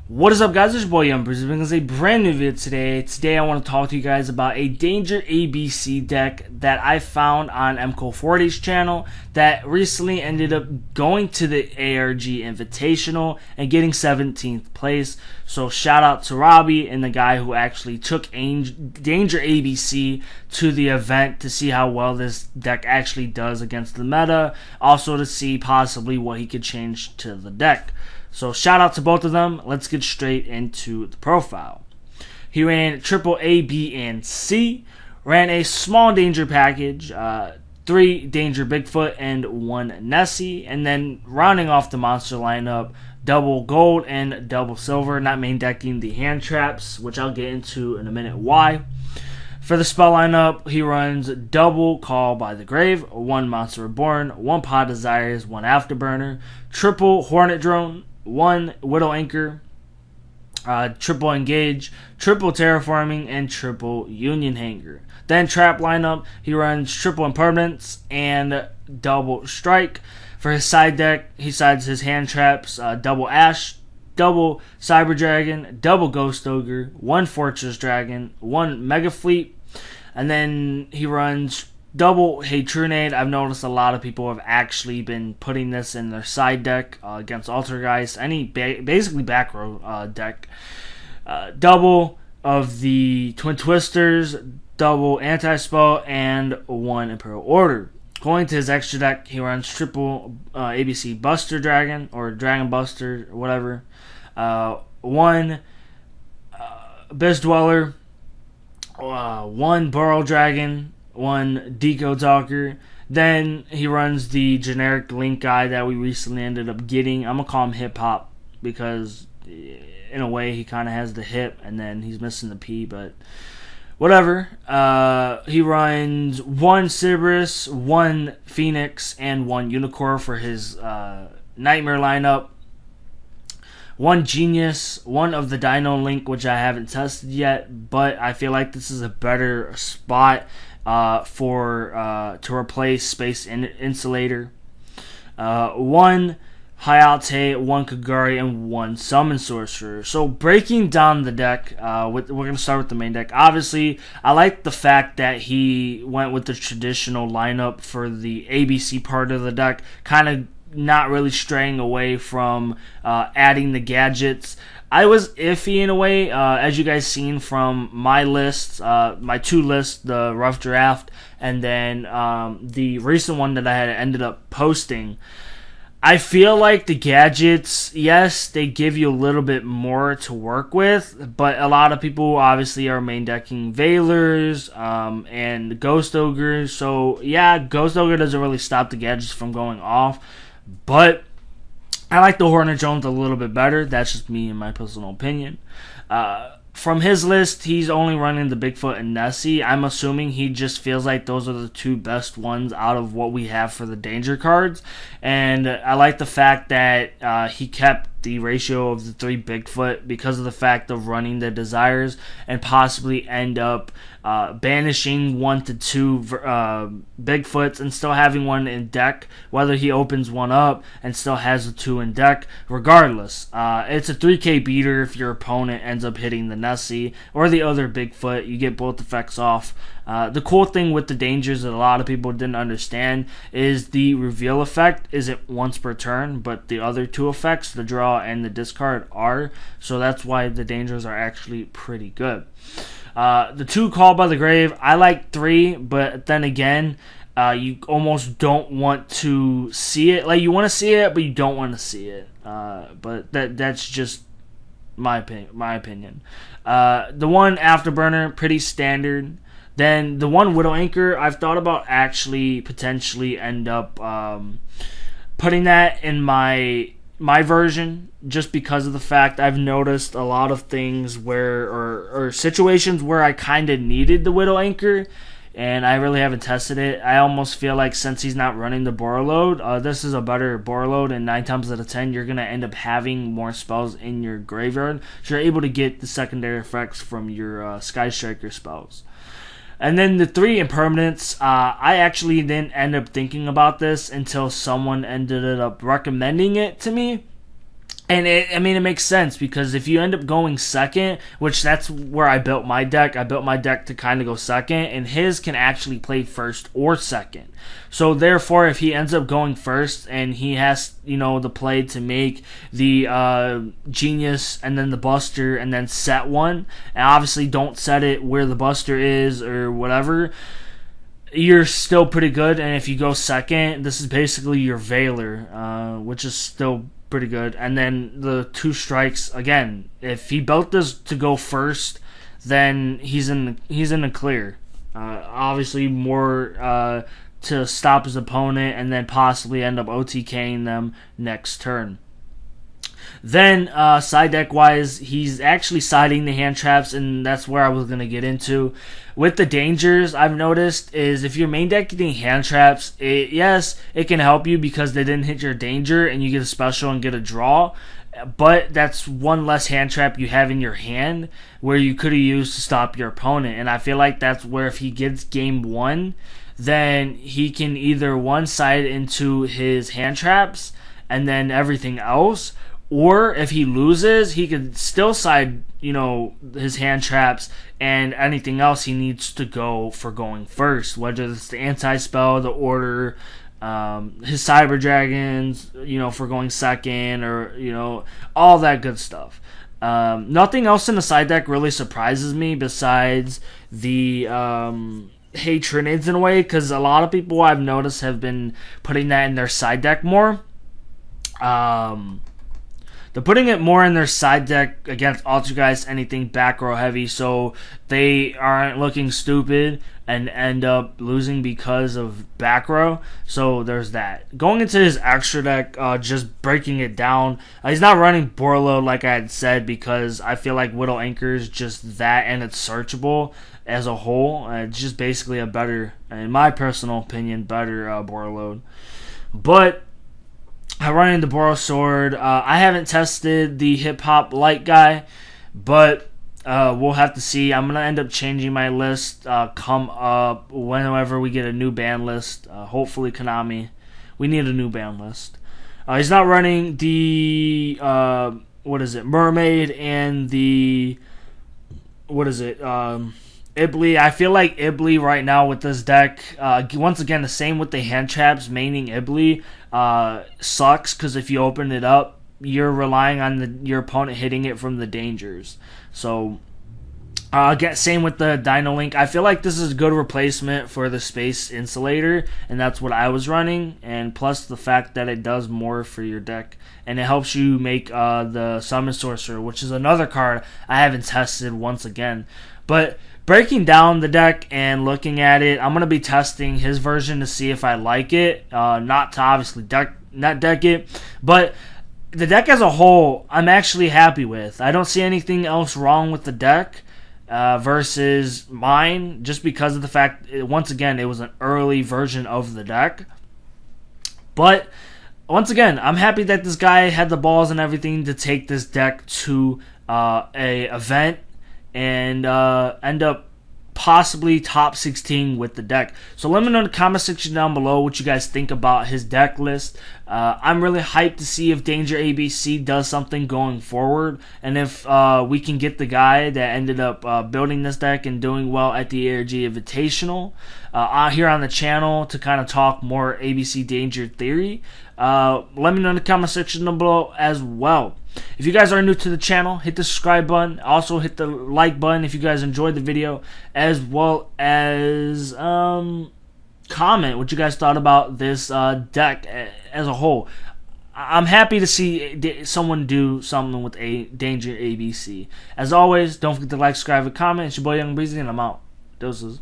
What is up, guys? It's your boy Breezy bringing a brand new video today. Today I want to talk to you guys about a Danger ABC deck that I found on MCO40's channel that recently ended up going to the ARG Invitational and getting 17th place. So shout out to Robbie and the guy who actually took Danger ABC to the event to see how well this deck actually does against the meta. Also to see possibly what he could change to the deck. So shout out to both of them. Let's get straight into the profile. He ran triple A, B, and C. Ran a small danger package, 3 danger Bigfoot and 1 Nessie. And then rounding off the monster lineup, double gold and double silver. Not main decking the hand traps, which I'll get into in a minute why. For the spell lineup, he runs double Call by the Grave, 1 Monster Reborn, 1 Pod Desires, 1 Afterburner, triple Hornet Drone, 1 Widow Anchor, triple Engage, triple Terraforming, and triple Union Hanger. Then trap lineup, he runs triple Impermanence and double Strike. For his side deck, he sides his hand traps, double Ash, double Cyber Dragon, double Ghost Ogre, 1 Fortress Dragon, 1 Mega Fleet, and then he runs double Hatrunade. I've noticed a lot of people have actually been putting this in their side deck against Altergeist, any basically back row deck. Double of the Twin Twisters, double Anti-Spell, and 1 Imperial Order. Going to his extra deck, he runs triple ABC Buster Dragon, or Dragon Buster, or whatever. 1 Abyss Dweller, 1 Burrow Dragon, 1 Deco Talker. Then he runs the generic Link guy that we recently ended up getting. I'm going to call him Hip Hop because in a way he kind of has the hip and then he's missing the P, but whatever. He runs 1 Cerberus, 1 Phoenix, and 1 Unicorn for his Nightmare lineup. 1 Genius, 1 of the Dino Link, which I haven't tested yet, but I feel like this is a better spot to replace Space Insulator. 1 Hayate, 1 Kagari, and 1 Summon Sorcerer. So breaking down the deck, we're going to start with the main deck. Obviously, I like the fact that he went with the traditional lineup for the ABC part of the deck, kind of not really straying away from adding the gadgets. I was iffy in a way, as you guys seen from my lists, my 2 lists, the rough draft, and then the recent one that I had ended up posting. I feel like the gadgets, yes, they give you a little bit more to work with, but a lot of people obviously are main decking Veilers and Ghost Ogres. So yeah, Ghost Ogre doesn't really stop the gadgets from going off, but I like the Hornet Jones a little bit better. That's just me and my personal opinion. From his list, he's only running the Bigfoot and Nessie. I'm assuming he just feels like those are the 2 best ones out of what we have for the danger cards. And I like the fact that he kept the ratio of the 3 Bigfoot because of the fact of running the Desires and possibly end up banishing 1 to 2 Bigfoots and still having 1 in deck, whether he opens 1 up and still has the 2 in deck. Regardless, it's a 3k beater if your opponent ends up hitting the Nessie or the other Bigfoot. You get both effects off. The cool thing with the dangers that a lot of people didn't understand is the reveal effect isn't once per turn, but the other 2 effects, the draw and the discard, are. So that's why the dangers are actually pretty good. The 2 Call by the Grave, I like 3, but then again, you almost don't want to see it. Like, you want to see it, but you don't want to see it. But that's just my opinion. The 1 Afterburner, pretty standard. Then the 1 Widow Anchor, I've thought about actually potentially end up putting that in my version, just because of the fact I've noticed a lot of things where or situations where I kind of needed the Widow Anchor and I really haven't tested it. I almost feel like since he's not running the Boar Load, this is a better Boar Load, and 9 times out of 10 you're going to end up having more spells in your graveyard, so you're able to get the secondary effects from your Sky Striker spells. And then the 3 Impermanence, I actually didn't end up thinking about this until someone ended up recommending it to me. And I mean, it makes sense because if you end up going second, which that's where I built my deck. I built my deck to kind of go second, and his can actually play first or second. So therefore, if he ends up going first and he has, the play to make the Genius and then the Buster and then set one, and obviously don't set it where the Buster is or whatever, you're still pretty good. And if you go second, this is basically your Veiler, which is still pretty good. And then the 2 strikes again. If he built this to go first, then he's in the clear. Obviously, more to stop his opponent and then possibly end up OTKing them next turn. Then, side deck wise, he's actually siding the hand traps, and that's where I was going to get into. With the dangers, I've noticed is if your main deck getting hand traps, yes, it can help you because they didn't hit your danger and you get a special and get a draw. But that's one less hand trap you have in your hand where you could have used to stop your opponent. And I feel like that's where if he gets game 1, then he can either one side into his hand traps and then everything else. Or if he loses, he could still side, his hand traps and anything else he needs to go for going first. Whether it's the anti-spell, the order, his Cyber Dragons, for going second, or, all that good stuff. Nothing else in the side deck really surprises me besides the Hatronids in a way, because a lot of people I've noticed have been putting that in their side deck more. They're putting it more in their side deck against Altergeist, anything back row heavy, so they aren't looking stupid and end up losing because of back row. So there's that. Going into his extra deck, just breaking it down, he's not running Borload like I had said because I feel like Widow Anchor is just that and it's searchable as a whole. It's just basically a better, in my personal opinion, better Borload. But I run into Boro Sword. I haven't tested the Hip Hop Light guy, but we'll have to see. I'm going to end up changing my list come up whenever we get a new ban list. Hopefully Konami. We need a new ban list. He's not running the, Mermaid and the, Ibli. I feel like Ibli right now with this deck, once again, the same with the hand traps, maining Ibli, sucks because if you open it up, you're relying on your opponent hitting it from the dangers. So, same with the Dino Link. I feel like this is a good replacement for the Space Insulator, and that's what I was running. And plus the fact that it does more for your deck, and it helps you make the Summon Sorcerer, which is another card I haven't tested once again. But breaking down the deck and looking at it, I'm going to be testing his version to see if I like it. Not to obviously not deck it, but the deck as a whole, I'm actually happy with. I don't see anything else wrong with the deck versus mine, just because of the fact, once again, it was an early version of the deck. But once again, I'm happy that this guy had the balls and everything to take this deck to a event and end up possibly top 16 with the deck. So let me know in the comment section down below what you guys think about his deck list. I'm really hyped to see if Danger ABC does something going forward, and if we can get the guy that ended up building this deck and doing well at the ARG Invitational here on the channel to kind of talk more ABC Danger theory. Let me know in the comment section down below as well. If you guys are new to the channel, hit the subscribe button. Also hit the like button if you guys enjoyed the video, as well as comment what you guys thought about this deck as a whole. I'm happy to see someone do something with a Danger ABC. As always, don't forget to like, subscribe, and comment. It's your boy Young Breezy, and I'm out. Doses.